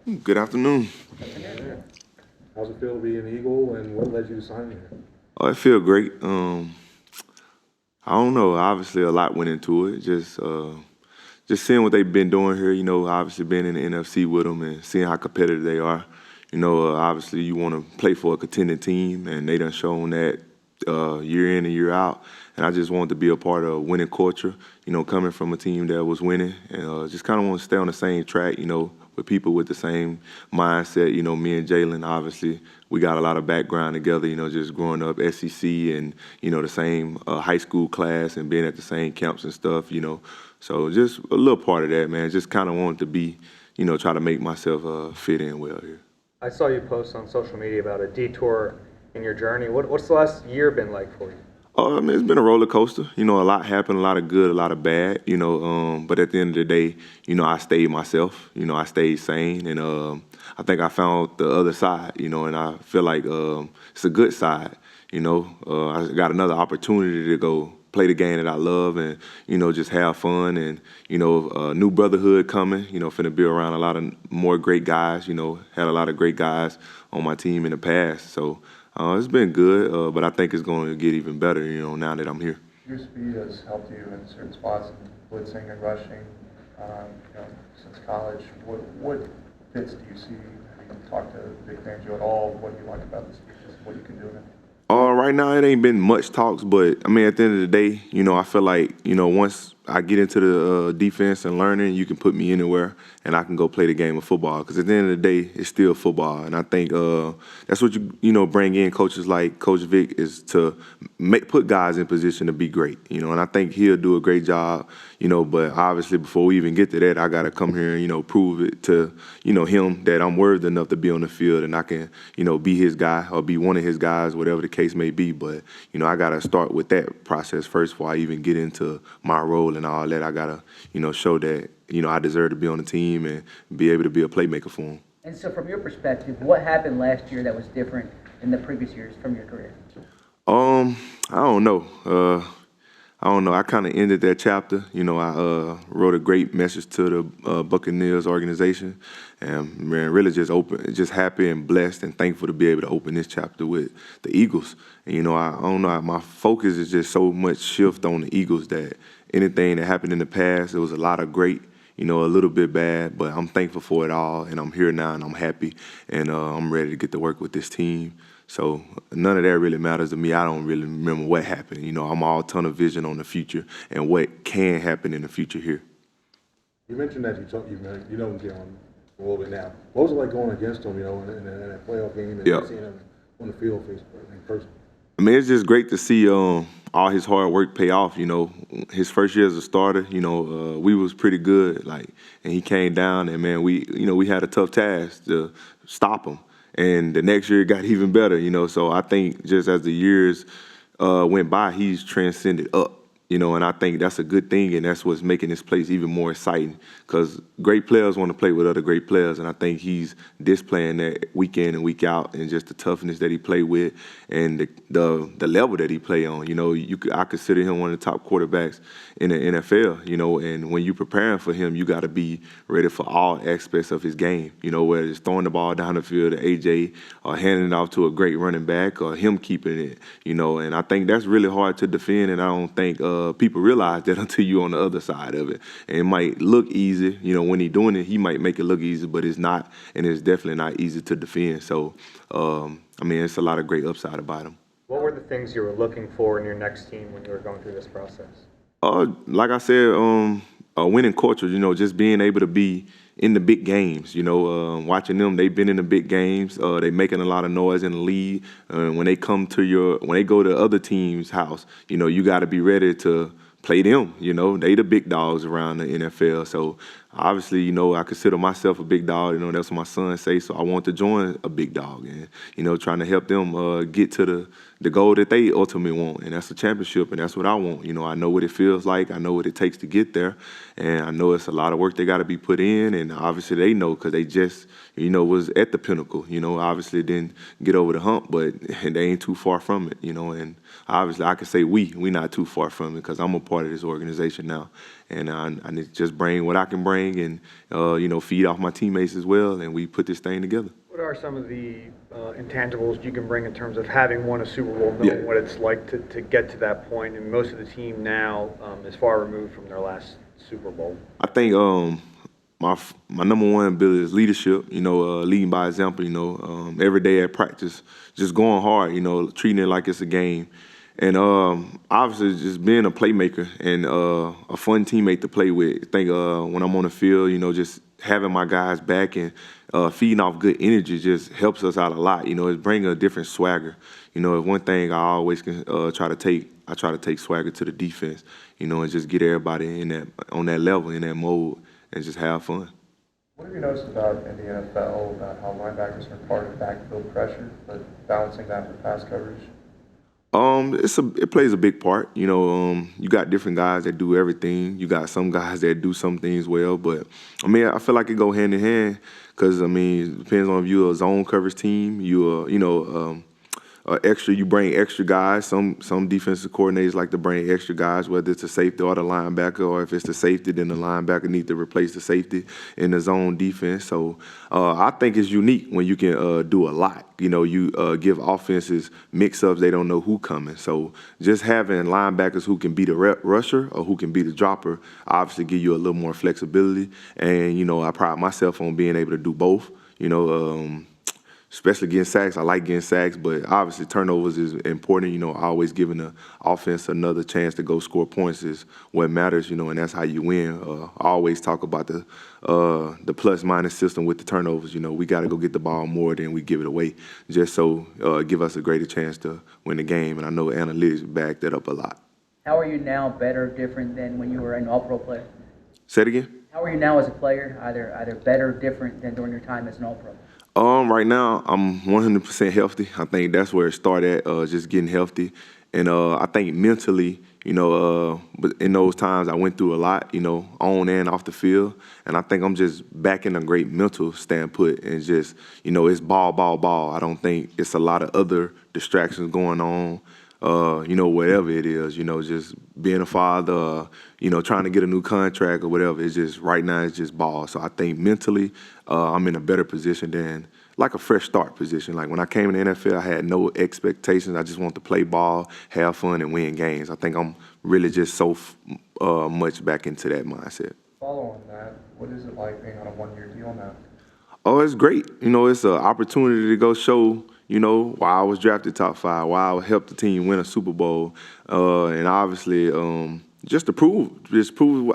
Good afternoon. Yeah. How's it feel to be an Eagle, and what led you to sign here? Oh, I feel great. I don't know. Obviously, a lot went into it. Just seeing what they've been doing here. Obviously being in the NFC with them and seeing how competitive they are. Obviously you want to play for a contending team, and they done shown that year in and year out. And I just wanted to be a part of a winning culture. Coming from a team that was winning, and just kind of want to stay on the same track. With people with the same mindset. Me and Jalen, obviously, we got a lot of background together. Just growing up SEC and the same high school class and being at the same camps and stuff. So just a little part of that, man. Just kind of wanted to be, try to make myself fit in well here. I saw you post on social media about a detour in your journey. What's the last year been like for you? It's been a roller coaster. A lot happened, a lot of good, a lot of bad. But at the end of the day, I stayed myself. I stayed sane, and I think I found the other side. And I feel like it's a good side. I got another opportunity to go play the game that I love, and just have fun, and new brotherhood coming. Finna be around a lot of more great guys. Had a lot of great guys on my team in the past, so. It's been good, but I think it's going to get even better, now that I'm here. Your speed has helped you in certain spots in blitzing and rushing, since college. What fits do you see? Have you talked to Vic Fangio at all? What do you like about this defense? What you can do in it? Right now, it ain't been much talks, but I mean, at the end of the day, I feel like once I get into the defense and learning, you can put me anywhere, and I can go play the game of football. Because at the end of the day, it's still football, and I think that's what you bring in coaches like Coach Vic is to put guys in position to be great. And I think he'll do a great job. But obviously, before we even get to that, I got to come here and prove it to him that I'm worthy enough to be on the field, and I can be his guy or be one of his guys, whatever the case may be. But I got to start with that process first before I even get into my role and all that. I got to show that I deserve to be on the team and be able to be a playmaker for him. And so, from your perspective, what happened last year that was different in the previous years from your career? I don't know. I don't know. I kind of ended that chapter. I wrote a great message to the Buccaneers organization, and man, really just happy and blessed and thankful to be able to open this chapter with the Eagles. And I don't know. My focus is just so much shift on the Eagles that anything that happened in the past, it was a lot of great. A little bit bad, but I'm thankful for it all, and I'm here now, and I'm happy, and I'm ready to get to work with this team. So none of that really matters to me. I don't really remember what happened. I'm all tunnel vision on the future and what can happen in the future here. You mentioned that you know Jalen a little bit now. What was it like going against him, in that playoff game and seeing him on the field in person? I mean, it's just great to see all his hard work pay off. His first year as a starter, we was pretty good. And he came down, and man, we had a tough task to stop him. And the next year it got even better. So I think just as the years went by, he's transcended up. And I think that's a good thing, and that's what's making this place even more exciting. Because great players want to play with other great players, and I think he's displaying that week in and week out, and just the toughness that he play with, and the level that he play on. I consider him one of the top quarterbacks in the NFL. And when you're preparing for him, you got to be ready for all aspects of his game. Whether it's throwing the ball down the field to AJ, or handing it off to a great running back, or him keeping it. And I think that's really hard to defend, and I don't think people realize that until you're on the other side of it. And it might look easy, when he's doing it, he might make it look easy, but it's not, and it's definitely not easy to defend. So, it's a lot of great upside about him. What were the things you were looking for in your next team when you were going through this process? Like I said, a winning culture, just being able to be in the big games, watching them, they've been in the big games. They making a lot of noise in the league. When they go to other teams' house, you got to be ready to play them. They the big dogs around the NFL. So obviously, I consider myself a big dog. That's what my son say. So I want to join a big dog and, trying to help them get to the goal that they ultimately want. And that's a championship, and that's what I want. I know what it feels like. I know what it takes to get there. And I know it's a lot of work they got to be put in. And obviously they know because they just, was at the pinnacle. Obviously didn't get over the hump, but they ain't too far from it, And obviously I can say we not too far from it because I'm a part of this organization now. and I need to just bring what I can bring and, feed off my teammates as well, and we put this thing together. What are some of the intangibles you can bring in terms of having won a Super Bowl, knowing what it's like to get to that point? And most of the team now is far removed from their last Super Bowl. I think my number one ability is leadership, leading by example, every day at practice, just going hard, treating it like it's a game. And obviously just being a playmaker and a fun teammate to play with. I think when I'm on the field, just having my guys back and feeding off good energy just helps us out a lot. It's bringing a different swagger. One thing I always can try to take swagger to the defense, and just get everybody on that level, in that mode, and just have fun. What have you noticed about in the NFL about how linebackers are part of backfield pressure, but balancing that with pass coverage? It plays a big part. You got different guys that do everything. You got some guys that do some things well, but I feel like it go hand in hand because it depends on if you're a zone coverage team. You bring extra guys. Some defensive coordinators like to bring extra guys, whether it's the safety or the linebacker, or if it's the safety, then the linebacker needs to replace the safety in the zone defense. So I think it's unique when you can do a lot. You give offenses mix-ups, they don't know who coming. So just having linebackers who can be the rusher or who can be the dropper obviously give you a little more flexibility. And, I pride myself on being able to do both, especially getting sacks. I like getting sacks, but obviously turnovers is important. Always giving the offense another chance to go score points is what matters, and that's how you win. I always talk about the plus-minus system with the turnovers. We got to go get the ball more than we give it away, just so give us a greater chance to win the game, and I know analytics back that up a lot. How are you now better, different than when you were an all-pro player? Say it again? How are you now as a player, either better, different than during your time as an all-pro? Right now, I'm 100% healthy. I think that's where it started, just getting healthy. And I think mentally, but in those times I went through a lot, on and off the field. And I think I'm just back in a great mental standpoint and just, it's ball, ball, ball. I don't think it's a lot of other distractions going on. Whatever it is, just being a father, trying to get a new contract or whatever. It's just right now it's just ball. So I think mentally I'm in a better position than like a fresh start position. Like when I came in the NFL, I had no expectations. I just wanted to play ball, have fun, and win games. I think I'm really just so much back into that mindset. Follow on that, what is it like being on a one-year deal now? Oh, it's great. It's an opportunity to go show, why I was drafted top 5, why I helped the team win a Super Bowl, and obviously just to prove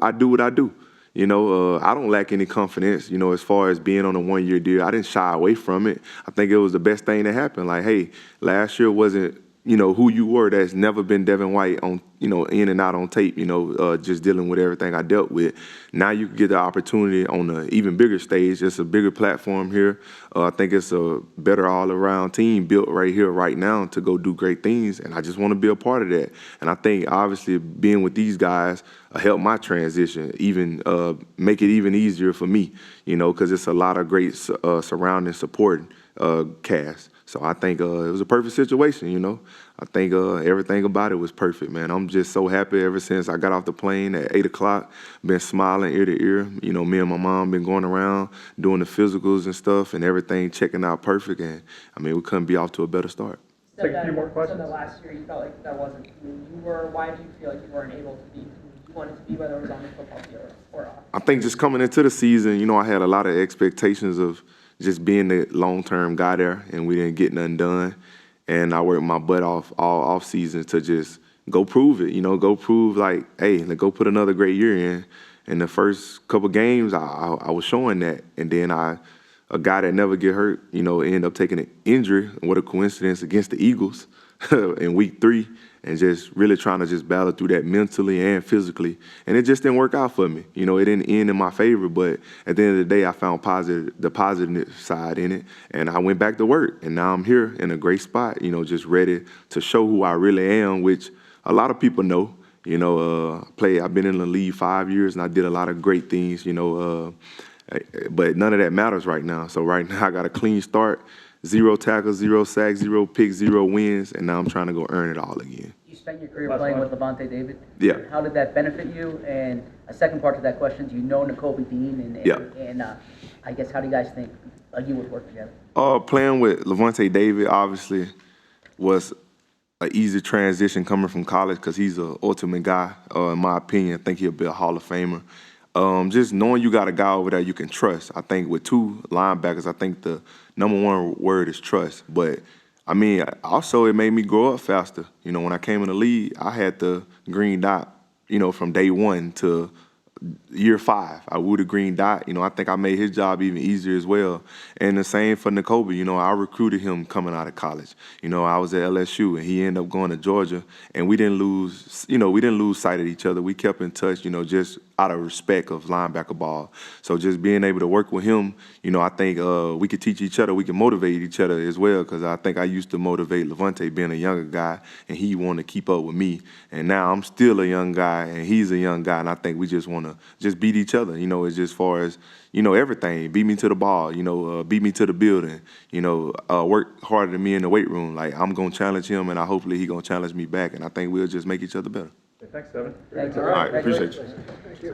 I do what I do. I don't lack any confidence, as far as being on a one-year deal. I didn't shy away from it. I think it was the best thing that happened. Like, hey, last year wasn't, who you were. That's never been Devin White on, in and out on tape, just dealing with everything I dealt with. Now you can get the opportunity on an even bigger stage. It's a bigger platform here. I think it's a better all-around team built right here, right now to go do great things, and I just want to be a part of that. And I think, obviously, being with these guys help my transition, even make it even easier for me, because it's a lot of great surrounding support cast. So I think it was a perfect situation, I think everything about it was perfect, man. I'm just so happy ever since I got off the plane at 8 o'clock, been smiling ear to ear. Me and my mom been going around doing the physicals and stuff and everything checking out perfect. And, we couldn't be off to a better start. Take a few more questions. So the last year you felt like that wasn't who you were. Why did you feel like you weren't able to be who you wanted to be, whether it was on the football field or off? I think just coming into the season, I had a lot of expectations of just being the long-term guy there, and we didn't get nothing done. And I worked my butt off all off-season to just go prove it, go prove like, hey, let's go put another great year in. In the first couple games, I was showing that. And then a guy that never get hurt, ended up taking an injury. What a coincidence against the Eagles in week 3. And just really trying to just battle through that mentally and physically. And it just didn't work out for me. It didn't end in my favor, but at the end of the day, I found the positive side in it. And I went back to work. And now I'm here in a great spot, just ready to show who I really am, which a lot of people know. I've been in the league 5 years, and I did a lot of great things, but none of that matters right now. So right now I got a clean start. 0 tackles, 0 sacks, 0 picks, 0 wins, and now I'm trying to go earn it all again. You spent your career playing with Levante David. Yeah. How did that benefit you? And a second part to that question, do you know Nakobe Dean? And I guess, how do you guys think you would work together? Playing with Levante David obviously was an easy transition coming from college because he's an ultimate guy. In my opinion, I think he'll be a Hall of Famer. Just knowing you got a guy over there you can trust. I think with two linebackers, I think the number one word is trust. But I mean, also it made me grow up faster. You know, when I came in the league, I had the green dot, you know, from day one to year 5. I wore the green dot. You know, I think I made his job even easier as well. And the same for Nakobe. You know, I recruited him coming out of college. You know, I was at LSU and he ended up going to Georgia, and we didn't lose, you know, we didn't lose sight of each other. We kept in touch, you know, just out of respect of linebacker ball. So just being able to work with him, you know, I think we could teach each other, we can motivate each other as well, because I think I used to motivate Levante being a younger guy, and he wanted to keep up with me. And now I'm still a young guy, and he's a young guy, and I think we just want to just beat each other, you know, it's just far as, you know, everything. Beat me to the ball, you know, beat me to the building, you know, work harder than me in the weight room. Like, I'm going to challenge him, and hopefully he going to challenge me back, and I think we'll just make each other better. Thanks, Devin. Thanks. All right, appreciate you.